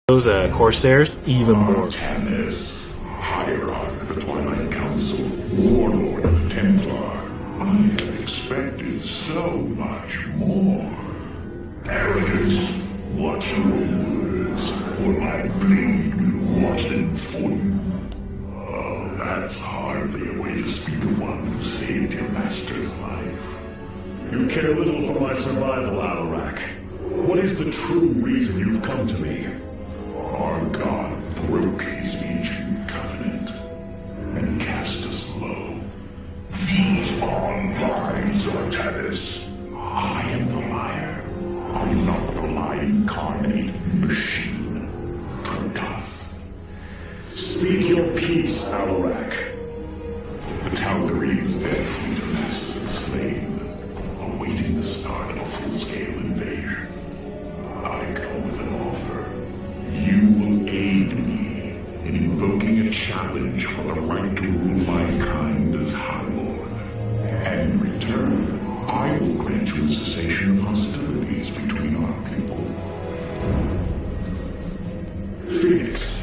those Corsairs even more. Artanis, Hierarch of the Twilight Council, Warlord of Templar. I have expected so much more. Arrogance, watch your words, or my blade will watch them for you. Oh, that's hardly a way to speak of one who saved your master's life. You care little for my survival, Alarak. What is the true reason you've come to me? Our god broke his ancient covenant and cast us low. These are lies, Artanis. I am the liar. I'm not the lie incarnate machine. Protoss. Speak your peace, Alarak. The Tal'Darim's death fleet of masses and slain, awaiting the start of a full-scale invasion. I come with an offer. You will aid me in invoking a challenge for the right to rule mankind as High Lord. And in return, I will grant you a cessation of hostilities between our people. Phoenix,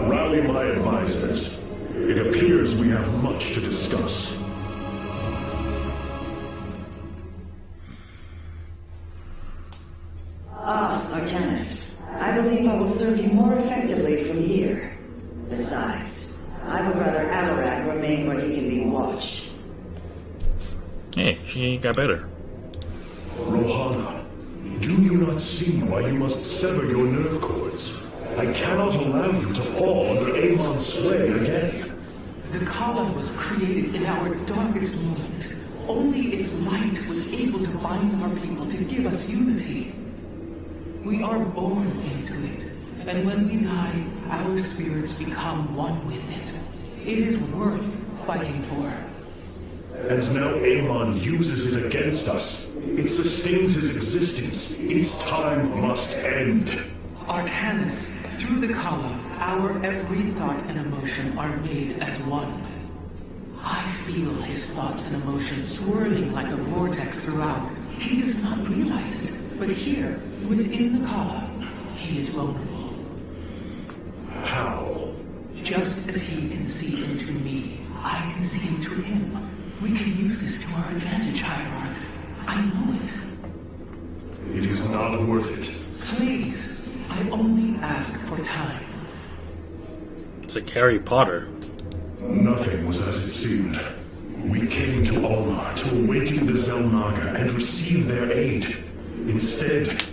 rally my advisors. It appears we have much to discuss. Artanis, I believe I will serve you more effectively from here. Besides, I would rather Alarak remain where he can be watched. Hey, she got better. Rohana, do you not see why you must sever your nerve cords? I cannot allow you to fall under Amon's sway again. The Kala was created in our darkest moment. Only its light was able to bind our people to give us unity. We are born into it, and when we die, our spirits become one with it. It is worth fighting for. And now Amon uses it against us. It sustains his existence. Its time must end. Artanis, through the Kala, our every thought and emotion are made as one. I feel his thoughts and emotions swirling like a vortex throughout. He does not realize it, but here, within the Kala, he is vulnerable. How? Just as he can see into me, I can see into him. We can use this to our advantage, Hierarch. I know it. It is not worth it. Please, I only ask for time. It's like Harry Potter. Nothing was as it seemed. We came to Ulnar to awaken the Zelnaga and receive their aid. Instead,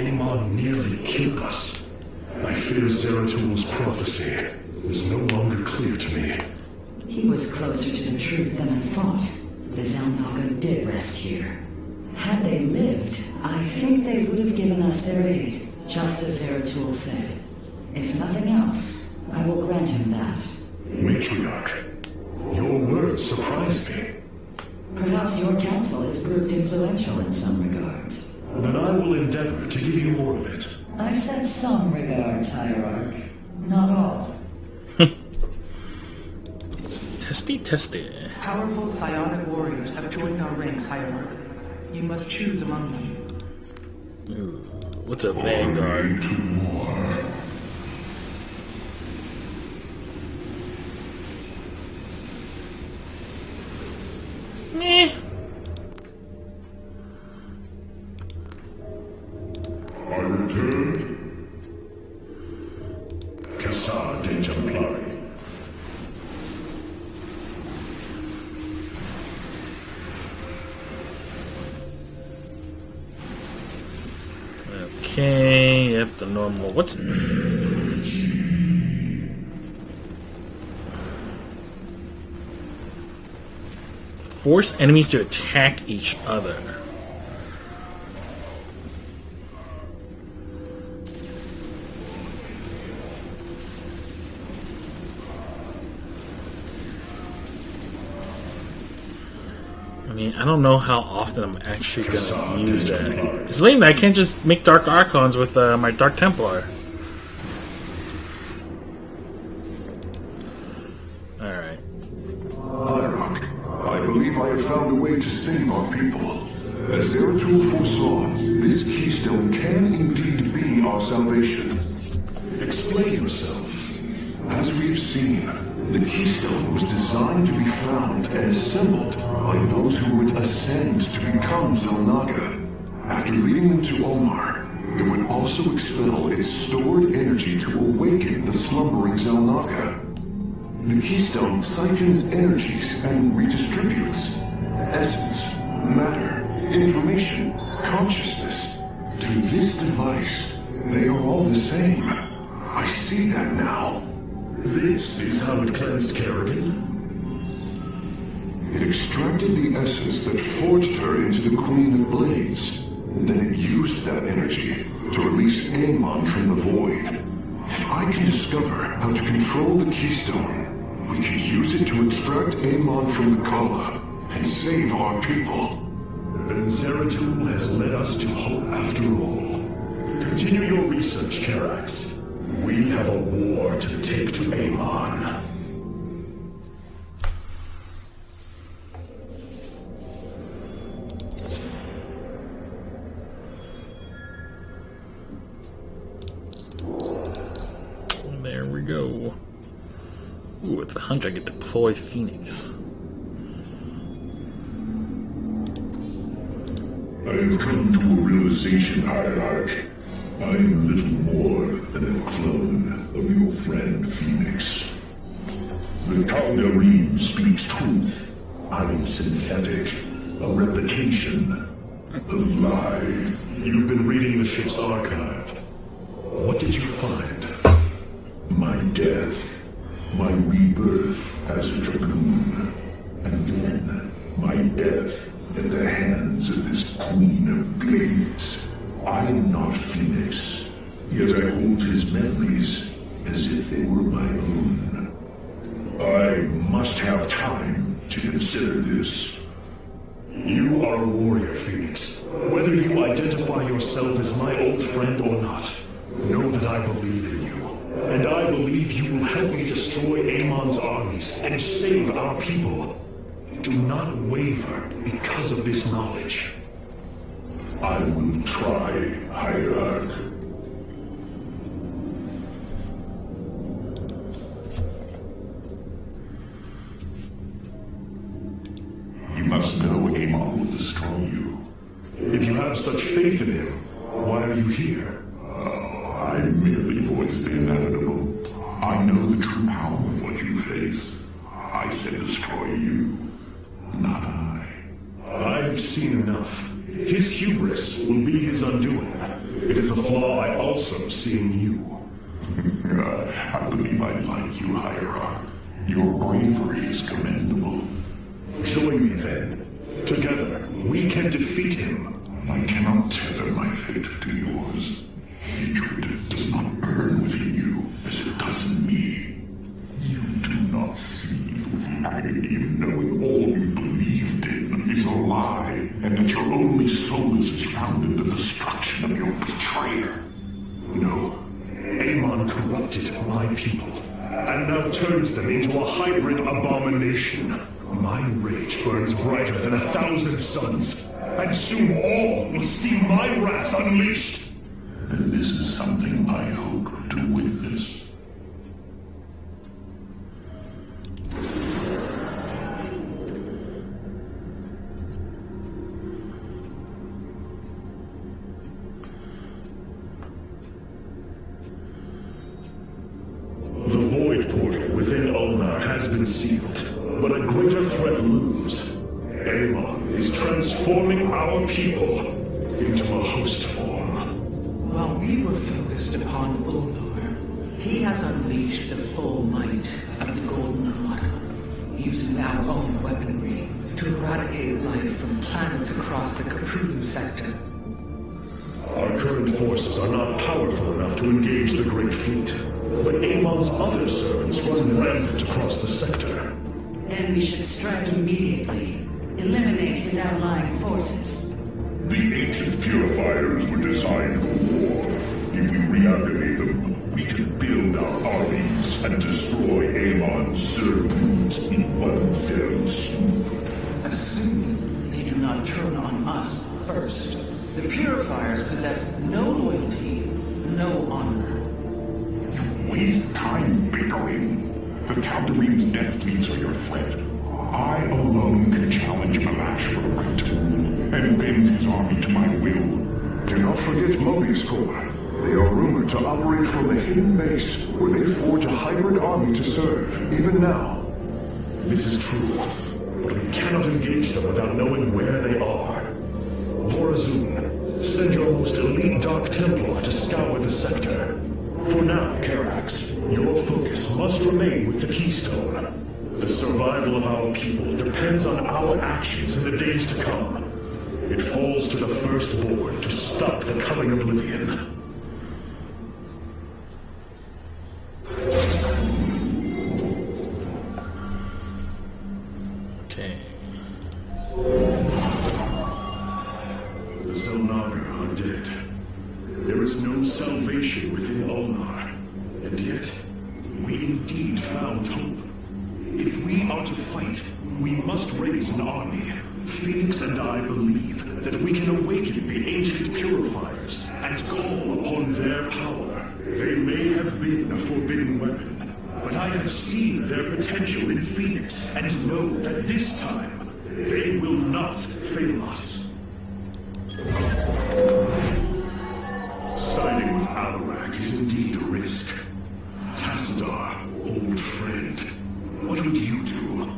Amon nearly killed us. I fear Zeratul prophecy is no longer clear to me. He was closer to the truth than I thought. The Zelnaga did rest here. Had they lived, I think they would have given us their aid, just as Zeratul said. If nothing else, I will grant him that. Matriarch, your words surprise me. Perhaps your counsel has proved influential in some regards. Then I will endeavor to give you more of it. I said some regards, Hierarch. Not all. Testy. Powerful psionic warriors have joined our ranks, Hierarch. You must choose among them. Ooh, what's a Vanguard? Two more. Meh. I returned. Cassar de Templari. Okay, yep, the normal. What's force enemies to attack each other? I mean, I don't know how often I'm actually gonna use that. It's lame that I can't just make Dark Archons with my Dark Templar. Alright. Hierarch, I believe I have found a way to save our people. As Zeratul foresaw, this keystone can indeed be our salvation. Explain yourself. As we've seen, the Keystone was designed to be found and assembled by those who would ascend to become Xel'Naga. After leading them to Omar, it would also expel its stored energy to awaken the slumbering Xel'Naga. The Keystone siphons energies and redistributes essence, matter, information, consciousness. To this device, they are all the same. I see that now. This is how it cleansed Kerrigan? It extracted the essence that forged her into the Queen of Blades. Then it used that energy to release Amon from the void. If I can discover how to control the Keystone, we can use it to extract Amon from the Kala and save our people. Then Zeratul has led us to hope after all. Continue your research, Karax. We have a war to take to Amon. There we go. Ooh, at the hunch I get to deploy Phoenix. I have come to a realization, Hierarch. I am little more than a clone of your friend Phoenix. The Tal'Darim speaks truth. I am synthetic. A replication. A lie. You've been reading the ship's archive. What did you find? My death. My rebirth as a dragoon. And then my death at the hands of this Queen of Blades. I am not Phoenix, yet I hold his memories as if they were my own. I must have time to consider this. You are a warrior, Phoenix. Whether you identify yourself as my old friend or not, know that I believe in you. And I believe you will help me destroy Amon's armies and save our people. Do not waver because of this knowledge. I will try, Hierarch. You must know Amon will destroy you. If you have such faith in him, why are you here? I merely voice the inevitable. I know the true power of what you face. I said destroy you, not I. I've seen enough. His hubris will be his undoing. It is a flaw I also see in you. I believe I like you, Hierarch. Your bravery is commendable. Join me then. Together, we can defeat him. I cannot tether my fate to yours. Hatred does not burn within you as it does in me. You do not seethe with the agony of knowing all you believed in is a lie, and that your only solace is found in the destruction of your betrayer. No. Amon corrupted my people, and now turns them into a hybrid abomination. My rage burns brighter than 1,000 suns, and soon all will see my wrath unleashed. And this is something I hope to witness. The void portal within Ulnar has been sealed, but a greater threat looms. Amon is transforming our people into a host form. While we were focused upon Ulnar, he has unleashed the full might of the Golden Armada, using our own weaponry to eradicate life from planets across the Capru sector. Our current forces are not powerful enough to engage the Great Fleet, but Amon's other servants run rampant across the sector. Then we should strike immediately. Eliminate his outlying forces. The ancient purifiers were designed for war. If we reactivate them, we can build our armies and destroy Amon's Zerglings in one fell swoop. Assuming they do not turn on us first. The Purifiers possess no loyalty, no honor. You Tal'Darim's death fleets are your threat. I alone can challenge Malash for the right tool and bend his army to my will. Do not forget Mobius Corps. They are rumored to operate from a hidden base where they forge a hybrid army to serve, even now. This is true, but we cannot engage them without knowing where they are. Vorazun, send your most elite Dark Templar to scour the sector. For now, Karax, your focus must remain with the Keystone. The survival of our people depends on our actions in the days to come. It falls to the Firstborn to stop the coming oblivion. Okay. The Zelnaga are dead. There is no salvation within Ulnar, and yet we indeed found hope. If we are to fight, we must raise an army. Phoenix and I believe that we can awaken the ancient purifiers and call upon their power. They may have been a forbidden weapon, but I have seen their potential in Phoenix and know that this time they will not fail us. Siding with Alarak is indeed a risk. Tassadar, old friend, what would you do?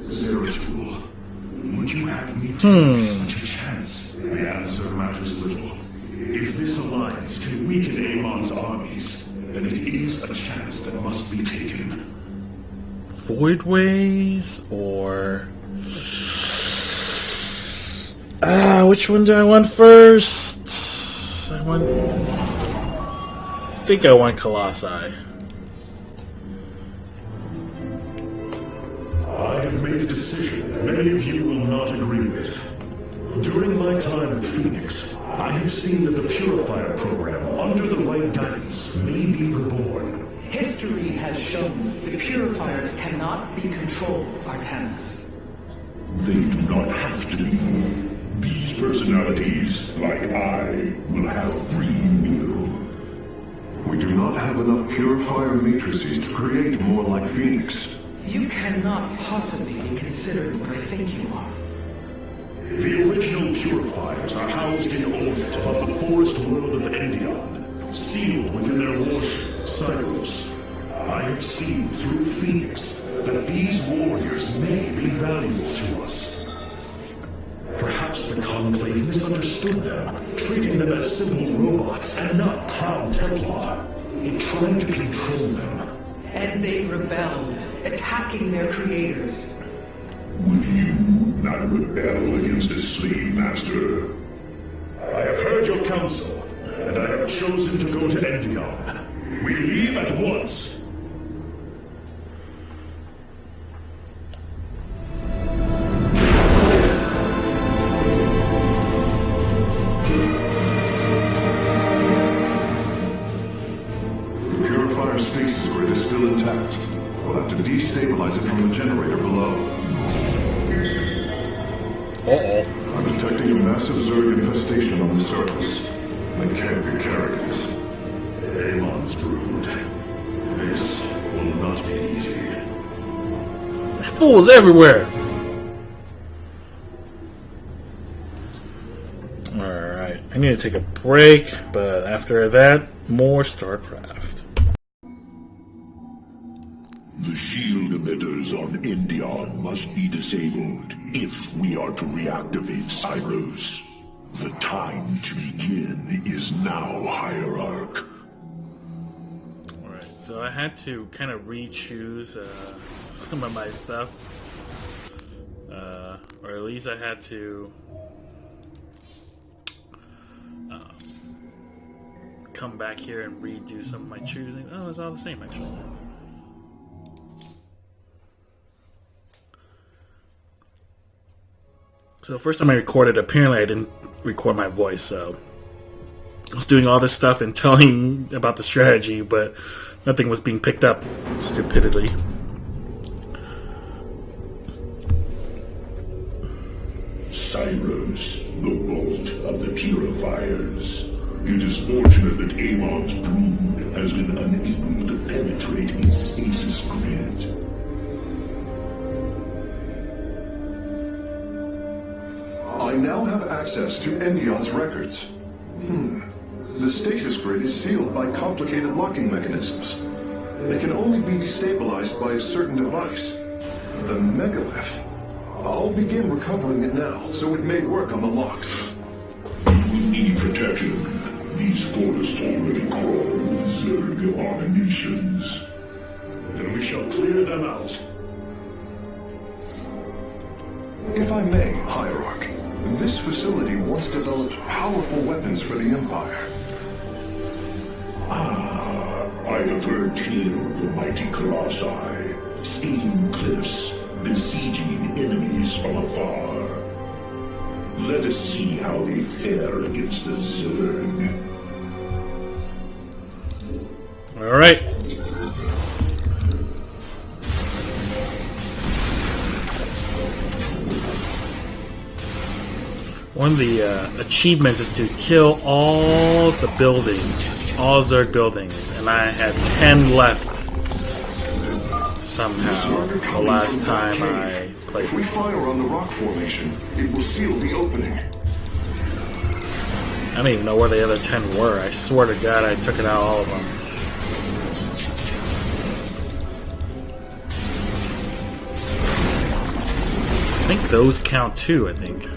Zeratul, would you have me take such a chance? The answer matters little. If this alliance can weaken Amon's armies, then it is a chance that must be taken. Voidways or... which one do I want first? I think I want Colossi. I have made a decision many of you will not agree with. During my time at Phoenix, I have seen that the Purifier program, under the right guidance, may be reborn. History has shown the purifiers cannot be controlled, Arcanus. They do not have to be. These personalities, like I, will have free will. We do not have enough purifier matrices to create more like Phoenix. You cannot possibly be considered what I think you are. The original Purifiers are housed in orbit above the forest world of Endion, sealed within their warship, Cyrus. I have seen through Phoenix that these warriors may be valuable to us. Perhaps the Conclave misunderstood them, treating them as simple robots and not Crown Templar. It tried to control them. And they rebelled, attacking their creators. Would you not rebel against a slave master? I have heard your counsel, and I have chosen to go to Endion. We leave at once. The Purifier stasis grid is still intact. We'll have to destabilize it from the generator below. Uh-oh. I'm detecting a massive Zerg infestation on the surface. They can't be carriers. Amon's brood. This will not be easy. Fools everywhere! Alright, I need to take a break, but after that, more StarCraft. The shield emitters on Endion must be disabled if we are to reactivate Cyrus. The time to begin is now, Hierarch. Alright, so I had to kind of re-choose some of my stuff. Or at least I had to come back here and redo some of my choosing. Oh, it's all the same actually. So the first time I recorded, apparently I didn't record my voice, so I was doing all this stuff and telling about the strategy, but nothing was being picked up. Stupidity. Cyrus, the vault of the Purifiers. It is fortunate that Amon's brood has been unable to penetrate its stasis grid. I now have access to Endion's records. The stasis grid is sealed by complicated locking mechanisms. They can only be destabilized by a certain device. The megalith. I'll begin recovering it now, so it may work on the locks. It will need protection. These forests already crawl with Zerg abominations. Then we shall clear them out. If I may, Hierarch, this facility once developed powerful weapons for the Empire. I have heard tale of the mighty Colossi, scaling cliffs, besieging enemies from afar. Let us see how they fare against the Zerg. All right. One of the achievements is to kill all the buildings, all Zerg buildings, and I had 10 left somehow the last time I played. If we fire on the rock formation, it will seal the opening. I don't even know where the other 10 were. I swear to God I took it out all of them. I think those count too, I think.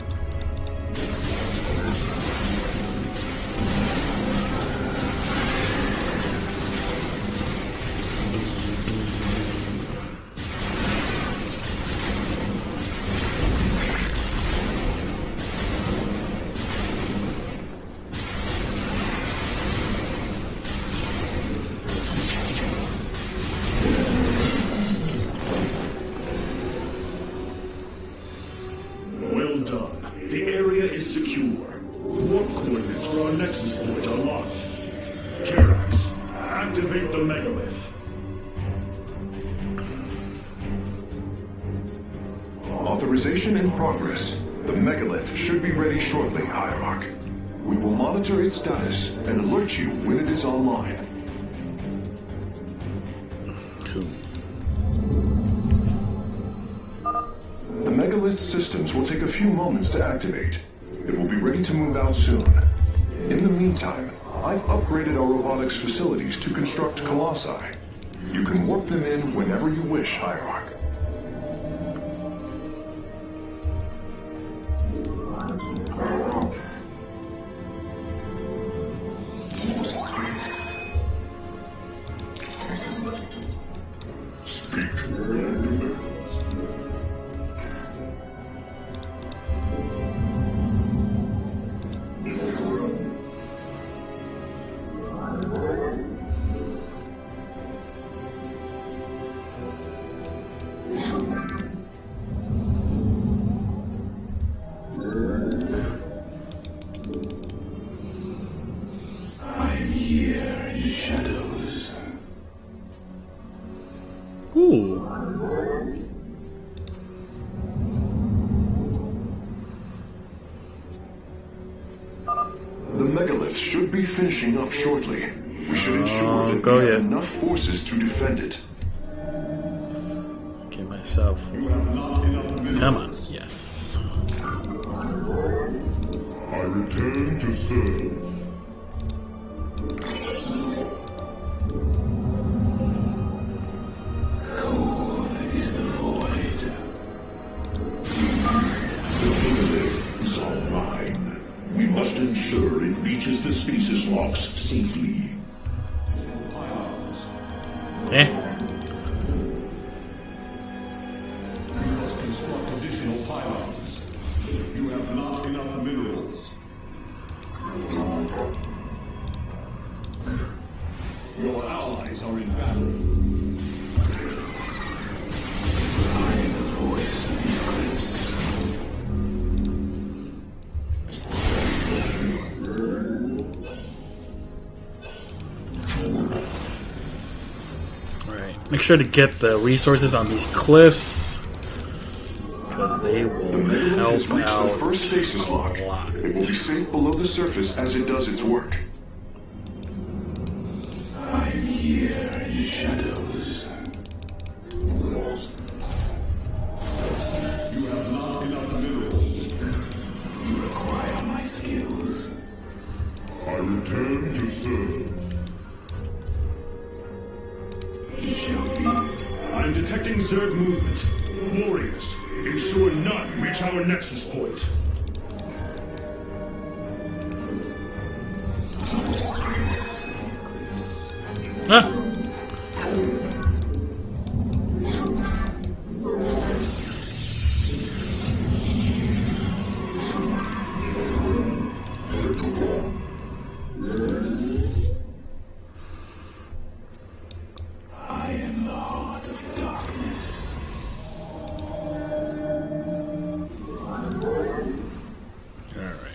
Well done. The area is secure. Warp coordinates for our Nexus point are locked. Karax, activate the megalith. Authorization in progress. The megalith should be ready shortly, Hierarch. We will monitor its status and alert you when it is online. Cool. The megalith systems will take a few moments to activate. It will be ready to move out soon. In the meantime, I've upgraded our robotics facilities to construct colossi. You can warp them in whenever you wish, Hierarch. Speak. I am here in the shadows. Ooh. The megalith should be finishing up shortly. We should ensure that go we have yet. enough forces to defend it. Get myself. Come on. Yes. I return to serve. Cold is the void. The megalith is all mine. We must ensure it reaches the stasis locks safely. Eh. You must construct additional pylons. You have not enough minerals. Your allies are in battle. I am the voice of the eclipse. Alright. Make sure to get the resources on these cliffs, because they will The megalith help has reached out the first stasis lock. a lot. It will be safe below the surface as it does its work. I am here in the shadows. You have not enough minerals. You return to serve. I'm detecting Zerg movement. Warriors, ensure none reach our nexus point. Ah! I am the heart of darkness. Alright.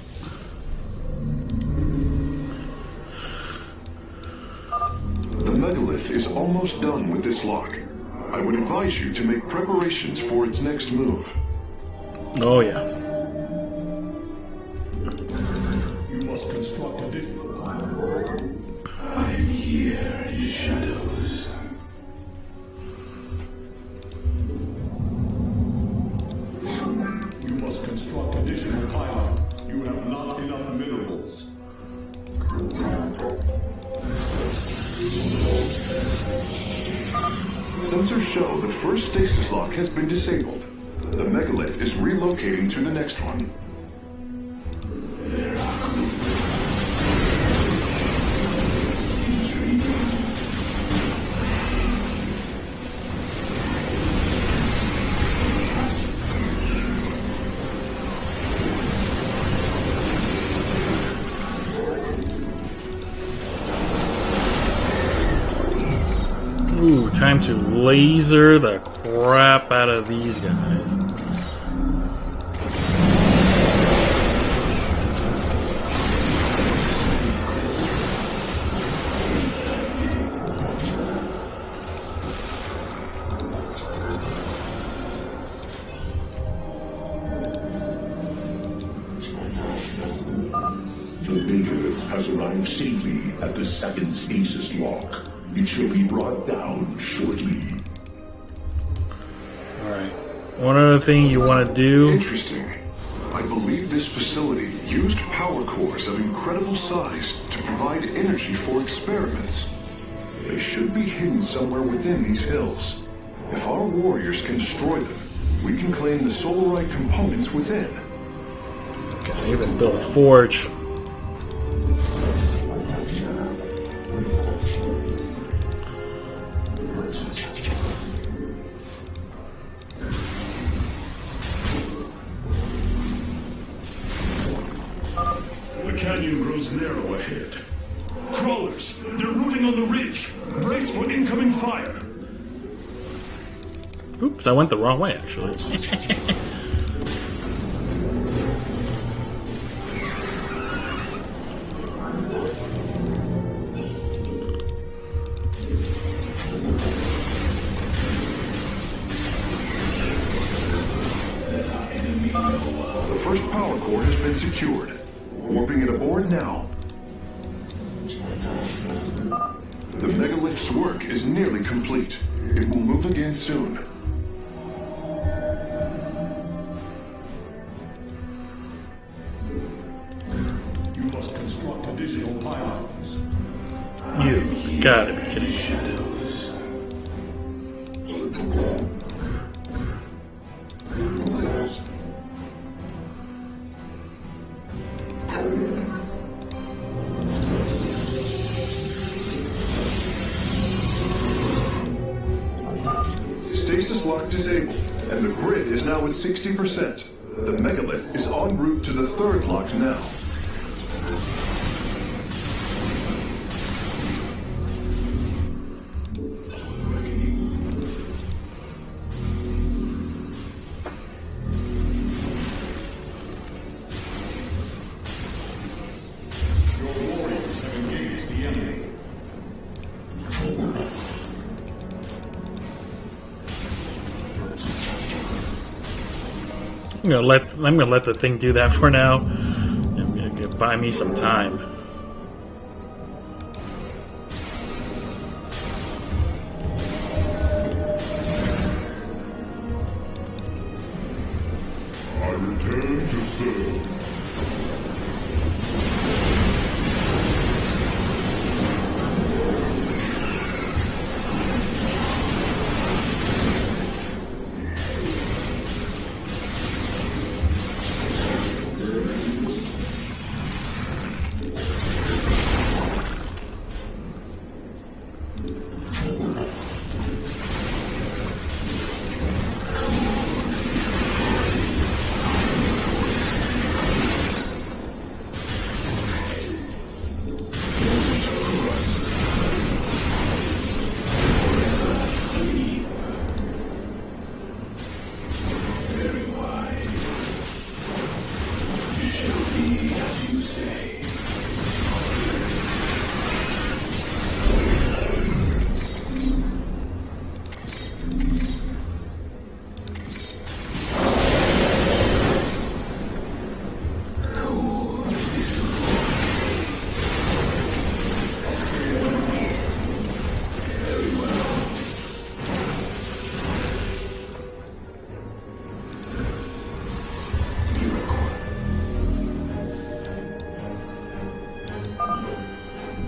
The megalith is almost done with this lock. I would advise you to make preparations for its next move. Oh, yeah. You must construct additional. I am here in the shadows. You must construct additional pylons. You have not enough minerals. Sensors show the first stasis lock has been disabled. The megalith is relocating to the next one. Ooh, time to laser the crap out of these guys. The Baker has arrived safely at the second stasis lock. It shall be brought down shortly. Alright. One other thing you want to do. Interesting. I believe this facility used power cores of incredible size to provide energy for experiments. They should be hidden somewhere within these hills. If our warriors can destroy them, we can claim the solarite components within. Okay, even build a forge. The canyon grows narrow ahead. Crawlers, they're rooting on the ridge. Brace for incoming fire. Oops, I went the wrong way, actually. The first power core has been secured. Warping it aboard now. The megalith's work is nearly complete. It will move again soon. You must construct additional pylons. You gotta be kidding me. Stasis lock disabled, and the grid is now at 60%. The megalith is en route to the third lock now. Your warriors have engaged the enemy. I'm gonna let the thing do that for now. I'm gonna buy me some time. I return to serve.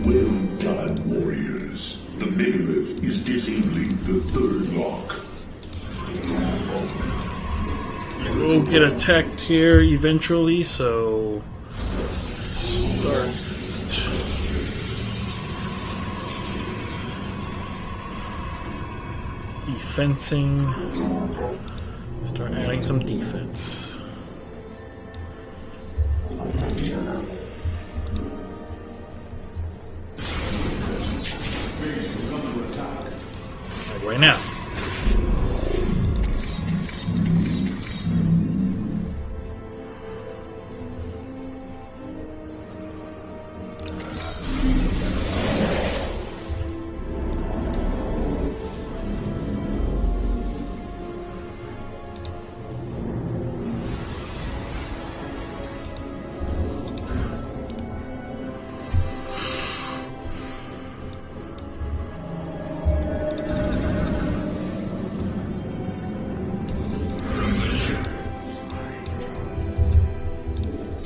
Well done, warriors. The megalith is disabling the third lock. We'll get attacked here eventually, so start defensing. Start adding some defense. Like right now.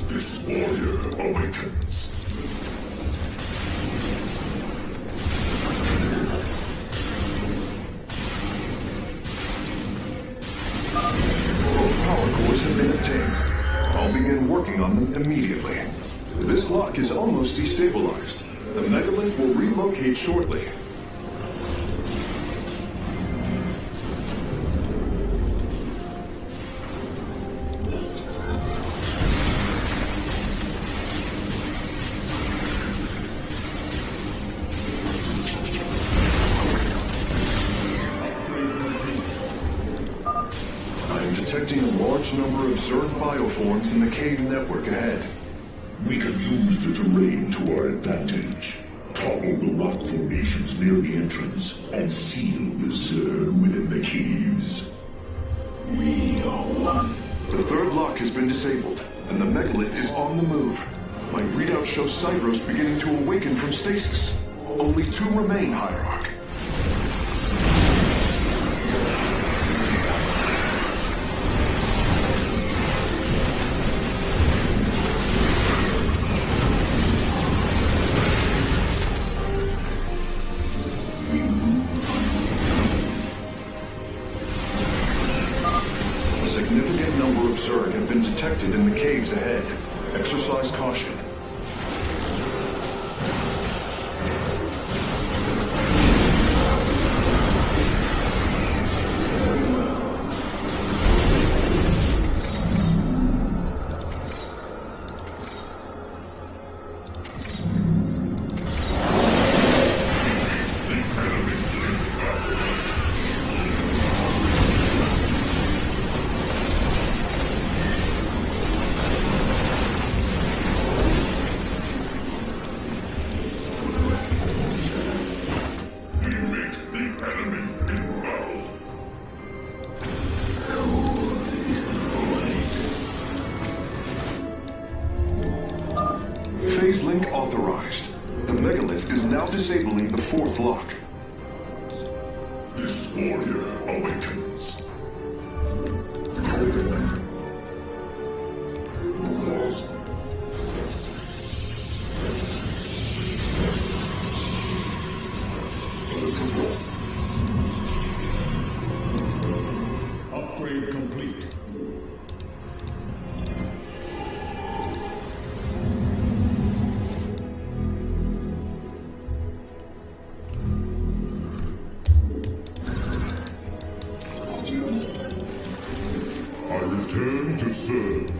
This warrior awakens. Both power cores have been obtained. I'll begin working on them immediately. This lock is almost destabilized. The megalith will relocate shortly. I am detecting a large number of Zerg bioforms in the cave network ahead. We can use the terrain to our advantage. Topple the rock formations near the entrance and seal the Zerg within the caves. We are one. The third lock has been disabled, and the megalith is on the move. My readout shows Cybros beginning to awaken from stasis. Only 2 remain, Hierarch. A significant number of Zerg have been detected in the caves ahead. Exercise caution. Phase link authorized. The megalith is now disabling the 4th lock. This warrior awakens. Upgrade complete. I return to serve.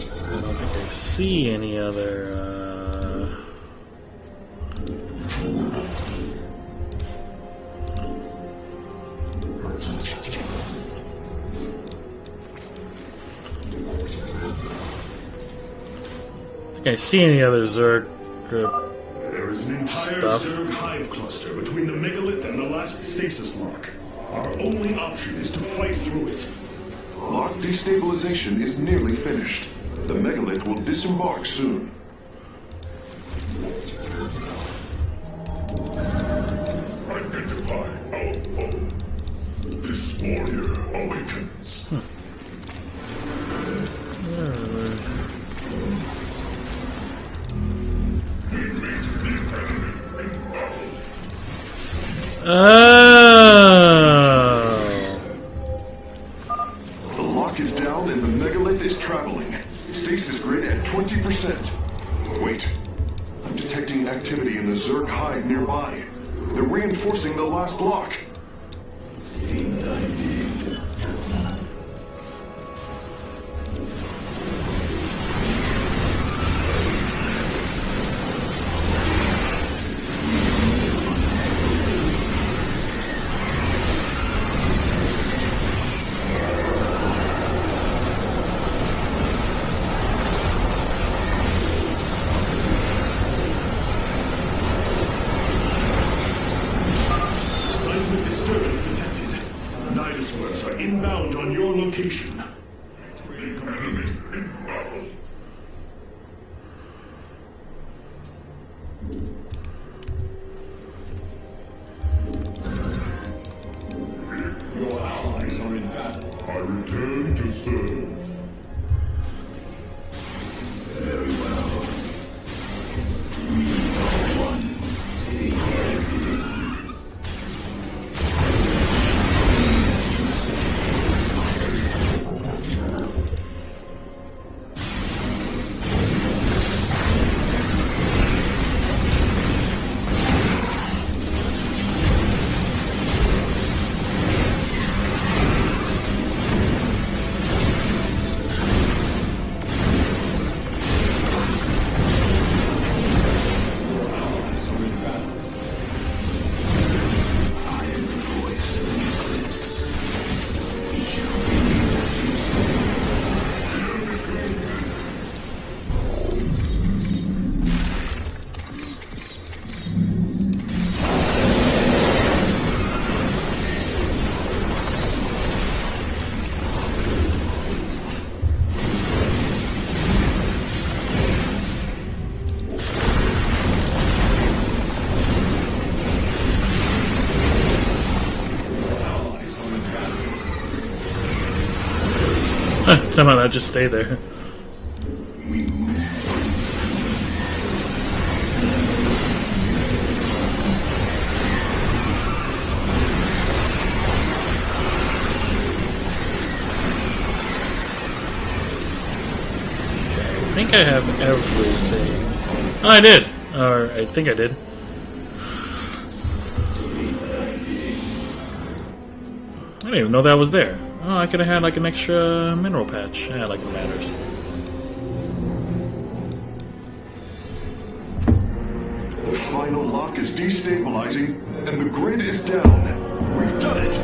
I don't think I see any other. I think I see any other Zerg. There is an entire Stuff. Zerg hive cluster between the megalith and the last stasis lock. Our only option is to fight through it. Lock destabilization is nearly finished. The megalith will disembark soon. Oh. The lock is down and the megalith is traveling. Stasis grid at 20%. Wait. I'm detecting activity in the Zerg hive nearby. They're reinforcing the last lock. Seismic disturbance detected. Nidus works are inbound on your location. Your allies are in battle. I return to serve. Very well. We are one. Somehow that just stayed there. I think I have everything. Oh, I did. Or I think I did. I didn't even know that was there. Oh, I could have had like an extra mineral patch. Yeah, like it matters. The final lock is destabilizing, and the grid is down. We've done it.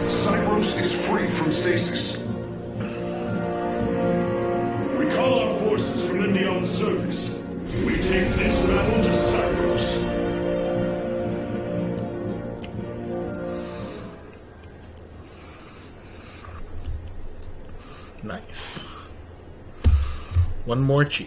Cyros is free from stasis. We call our forces from Indion's service. We take this battle to Cyros. Nice. One more chief.